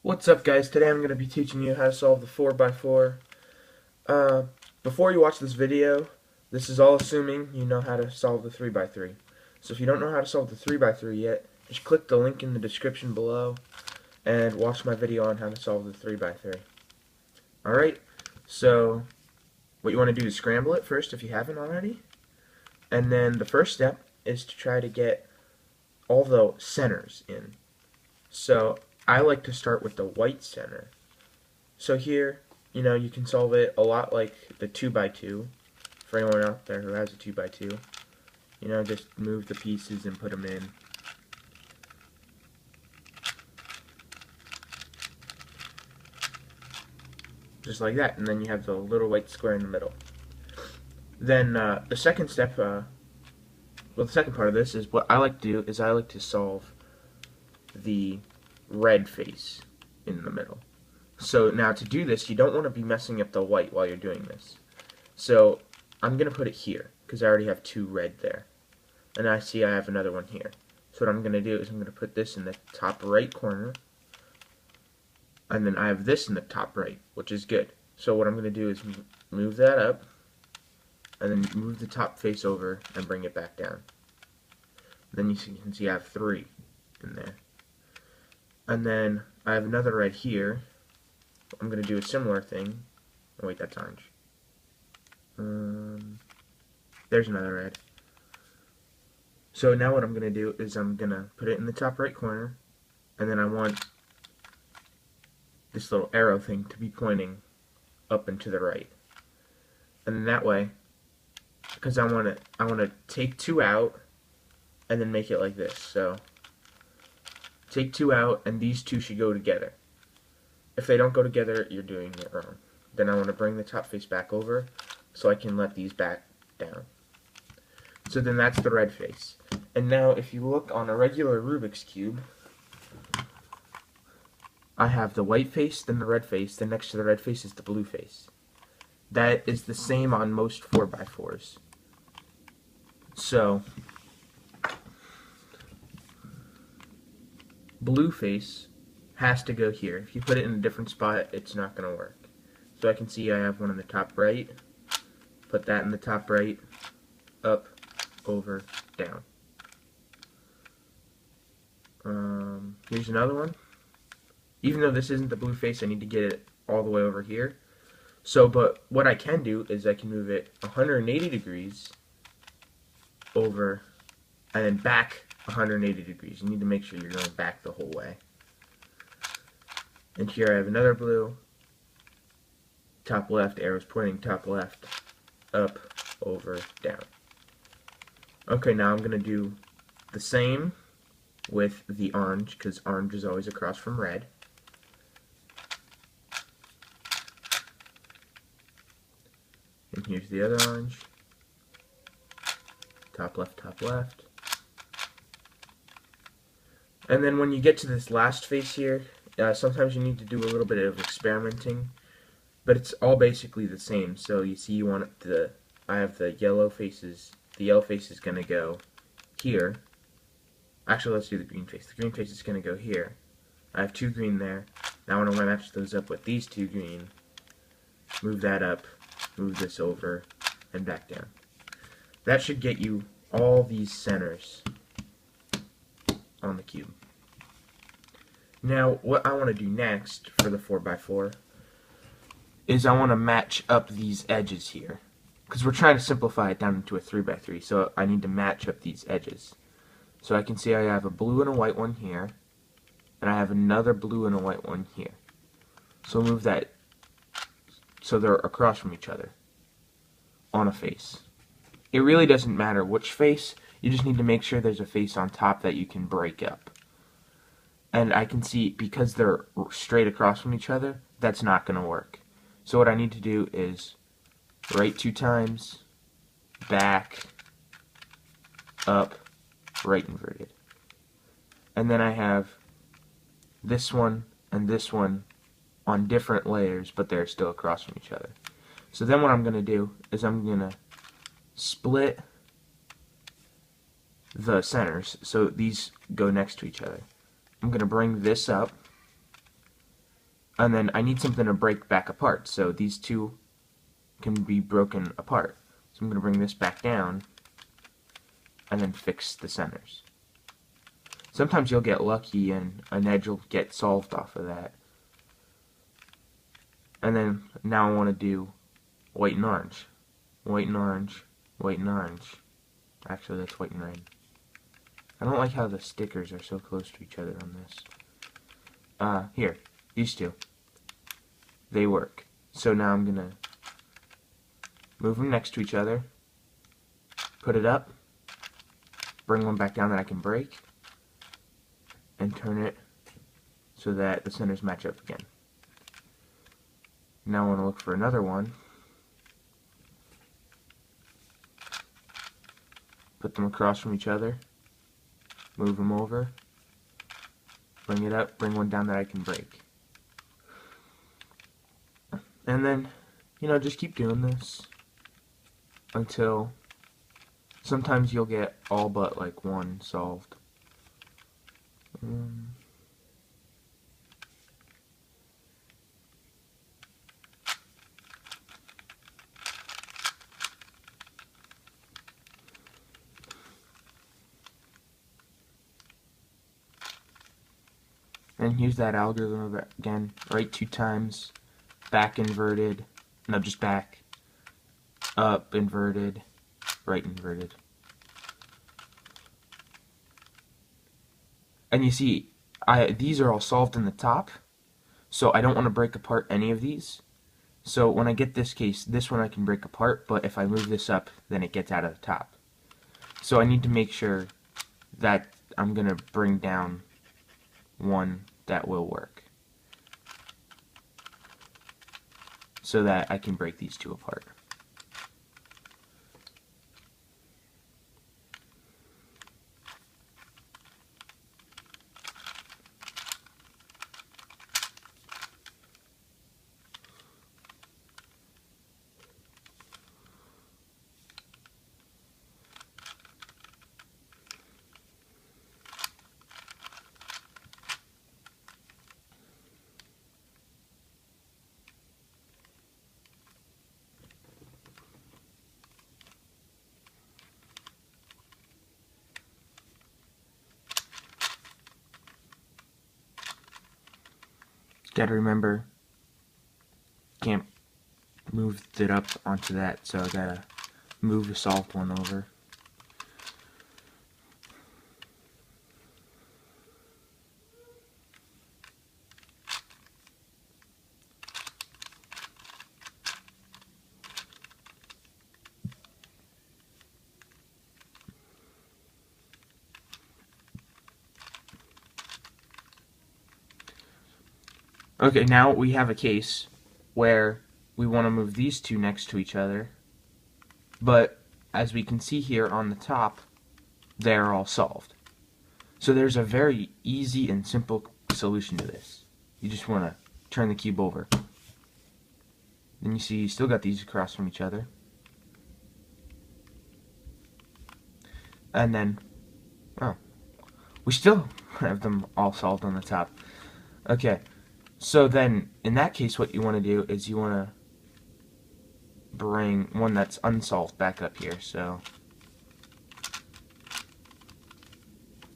What's up, guys? Today I'm going to be teaching you how to solve the 4x4. Uh, Before you watch this video, this is all assuming you know how to solve the 3x3. So if you don't know how to solve the 3x3 yet, just click the link in the description below and watch my video on how to solve the 3x3. Alright, so what you want to do is scramble it first if you haven't already. And then the first step is to try to get all the centers in. So I like to start with the white center. So here, you can solve it a lot like the 2x2. For anyone out there who has a 2x2, just move the pieces and put them in. Just like that, and then you have the little white square in the middle. Then the second step, the second part of this is what I like to do is I like to solve the red face in the middle. So now to do this, you don't want to be messing up the white while you're doing this. So I'm going to put it here, because I already have two red there. And I see I have another one here. So what I'm going to do is I'm going to put this in the top right corner. And then I have this in the top right, which is good. So what I'm going to do is move that up, and then move the top face over and bring it back down. Then you can see I have three in there. And then I have another red here. I'm going to do a similar thing. Oh wait, that's orange. There's another red. So now what I'm going to do is I'm going to put it in the top right corner, and then I want this little arrow thing to be pointing up and to the right. And then that way, because I want to take two out and then make it like this. So take two out, and these two should go together. If they don't go together, you're doing it wrong. Then I want to bring the top face back over so I can let these back down. So then that's the red face. And now if you look on a regular Rubik's Cube, I have the white face, then the red face, then next to the red face is the blue face. That is the same on most 4x4s. So, blue face has to go here. If you put it in a different spot, it's not going to work. So I can see I have one in the top right. Put that in the top right. Up, over, down. Here's another one. Even though this isn't the blue face, I need to get it all the way over here. So, but what I can do is I can move it 180 degrees over and then back 180 degrees. You need to make sure you're going back the whole way. And here I have another blue. Top left, arrows pointing top left, up, over, down. Okay, now I'm going to do the same with the orange, because orange is always across from red. And here's the other orange. Top left, top left. And then when you get to this last face here, sometimes you need to do a little bit of experimenting, but it's all basically the same. So you see, I have the yellow faces. The yellow face is going to go here. Actually, let's do the green face. The green face is going to go here. I have two green there. Now I want to match those up with these two green. Move that up, move this over, and back down. That should get you all these centers on the cube. Now, what I want to do next for the 4x4 is I want to match up these edges here. Because we're trying to simplify it down into a 3x3, so I need to match up these edges. So I can see I have a blue and a white one here, and I have another blue and a white one here. So move that so they're across from each other on a face. It really doesn't matter which face, you just need to make sure there's a face on top that you can break up. And I can see, because they're straight across from each other, that's not going to work. So what I need to do is right 2 times, back, up, right inverted. And then I have this one and this one on different layers, but they're still across from each other. So then what I'm going to do is I'm going to split the centers so these go next to each other. I'm going to bring this up And then I need something to break back apart, so these two can be broken apart. So I'm going to bring this back down and then fix the centers. Sometimes you'll get lucky and an edge will get solved off of that. And then now I want to do white and orange. White and orange, white and orange. Actually, that's white and red. I don't like how the stickers are so close to each other on this. Here, these two. They work. So now I'm gonna move them next to each other, put it up, bring one back down that I can break, and turn it so that the centers match up again. Now I want to look for another one. Put them across from each other, move them over, bring it up, bring one down that I can break. And then, just keep doing this until sometimes you'll get all but like one solved. And here's that algorithm again, right 2 times, back inverted, no, just back, up inverted, right inverted. And you see, these are all solved in the top, so I don't want to break apart any of these. So when I get this case, this one I can break apart, but if I move this up, then it gets out of the top. So I need to make sure that I'm going to bring down one that will work, so that I can break these two apart. Gotta remember, can't move it up onto that, so I gotta move the solved one over. Okay, now we have a case where we want to move these two next to each other, but as we can see here on the top, they're all solved. So there's a very easy and simple solution to this. You just want to turn the cube over. Then you see you still got these across from each other. And then, oh, we still have them all solved on the top. Okay. So then, in that case, what you want to do is you want to bring one that's unsolved back up here. So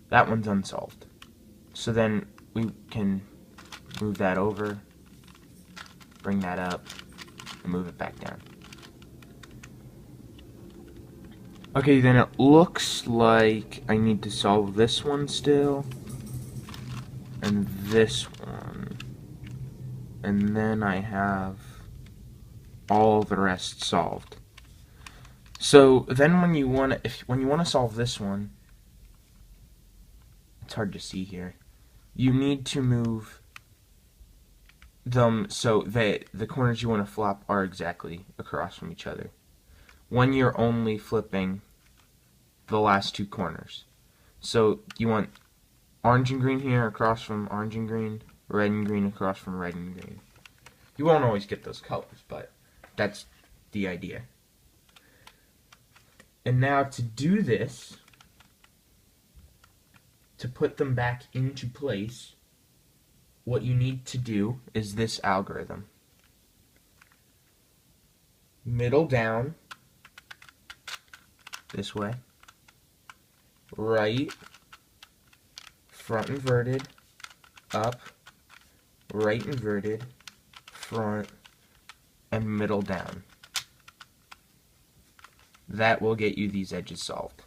that one's unsolved. So then we can move that over, bring that up, and move it back down. Okay, then it looks like I need to solve this one still, and this one. And then I have all the rest solved. So then when you want to solve this one, it's hard to see here. You need to move them so that the corners you want to flop are exactly across from each other. When you're only flipping the last 2 corners. So you want orange and green here across from orange and green, red and green across from red and green. You won't always get those colors, but that's the idea. And now to do this, to put them back into place, what you need to do is this algorithm. Middle down, this way. Right, front inverted, up, right inverted, front, and middle down. That will get you these edges solved.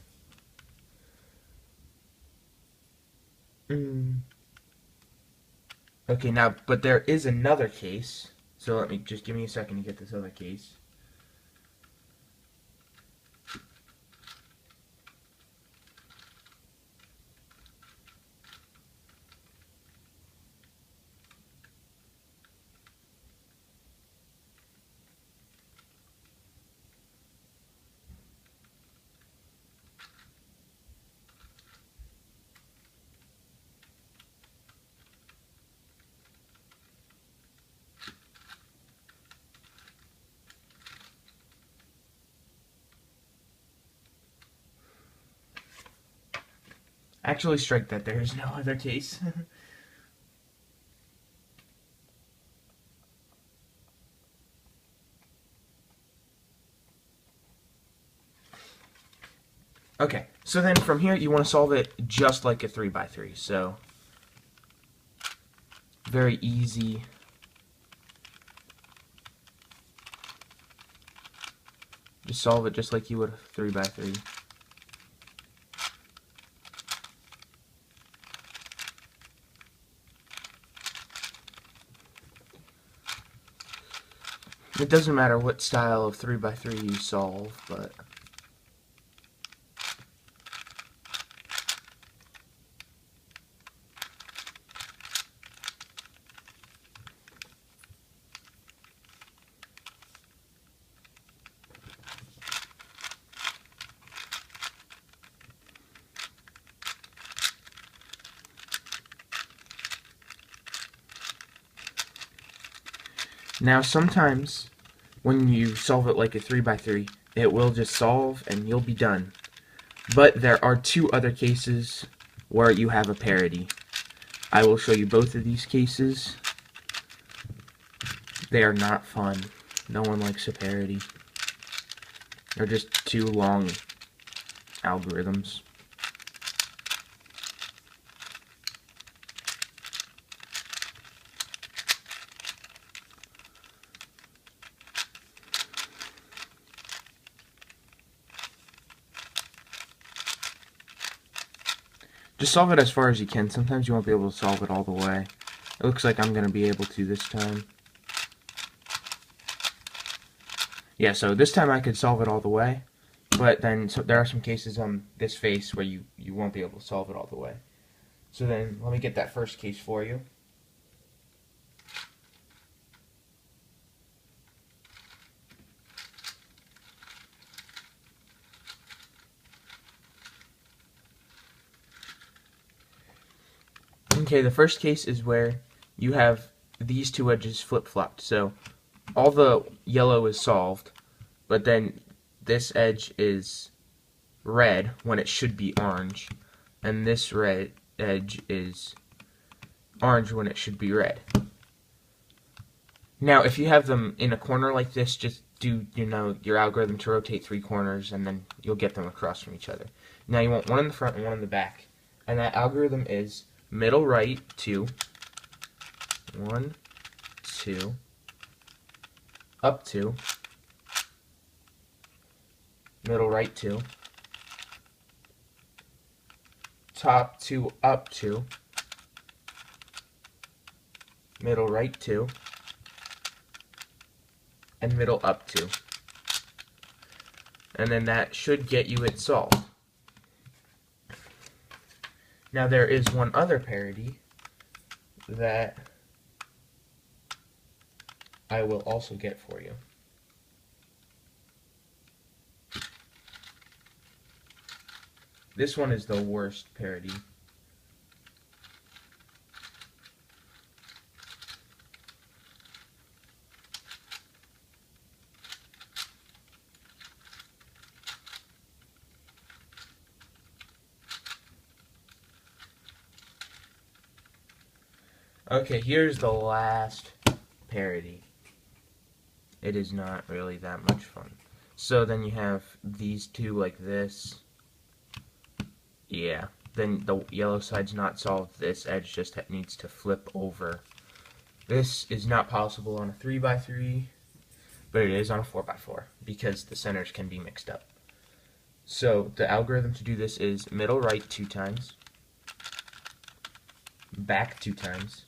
Okay, now, but there is another case. So let me, just give me a second to get this other case. Actually, strike that. There is no other case. Okay, so then from here, you want to solve it just like a 3x3. So, very easy. Just solve it just like you would a 3x3. It doesn't matter what style of 3x3 you solve, but now sometimes when you solve it like a 3x3, it will just solve and you'll be done. But there are two other cases where you have a parity. I will show you both of these cases. They are not fun. No one likes a parity. They're just too long algorithms. Just solve it as far as you can. Sometimes you won't be able to solve it all the way. It looks like I'm going to be able to this time. Yeah, so this time I could solve it all the way, but then there are some cases on this face where you won't be able to solve it all the way. So then let me get that first case for you. Okay, the first case is where you have these two edges flip-flopped. So all the yellow is solved, but then this edge is red when it should be orange, and this red edge is orange when it should be red. Now, if you have them in a corner like this, just do, your algorithm to rotate 3 corners, and then you'll get them across from each other. Now, you want one in the front and one in the back, and that algorithm is middle right 2, 1, 2, up 2, middle right 2, top 2, up 2, middle right 2, and middle up 2. And then that should get you it solved. Now there is one other parity that I will also get for you. This one is the worst parity. Okay, here's the last parody. It is not really that much fun. So then you have these two like this. Yeah. Then the yellow side's not solved. This edge just needs to flip over. This is not possible on a 3x3, but it is on a 4x4 because the centers can be mixed up. So the algorithm to do this is middle right 2 times, back 2 times,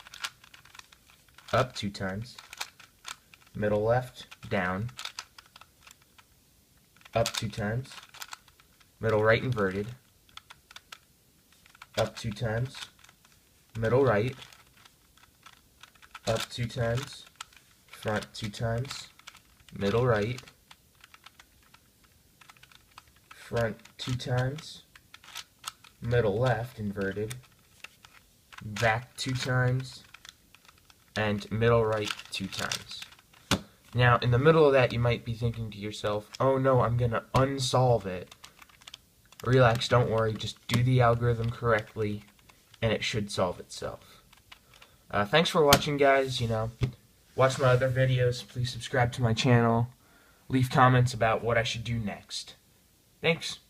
up 2 times, middle left, down, up 2 times, middle right inverted, up 2 times, middle right, up 2 times, front 2 times, middle right, front 2 times, middle left inverted, back 2 times, and middle right 2 times. Now, in the middle of that, you might be thinking to yourself, oh no, I'm going to unsolve it. Relax, don't worry, just do the algorithm correctly, and it should solve itself. Thanks for watching, guys. Watch my other videos. Please subscribe to my channel. Leave comments about what I should do next. Thanks.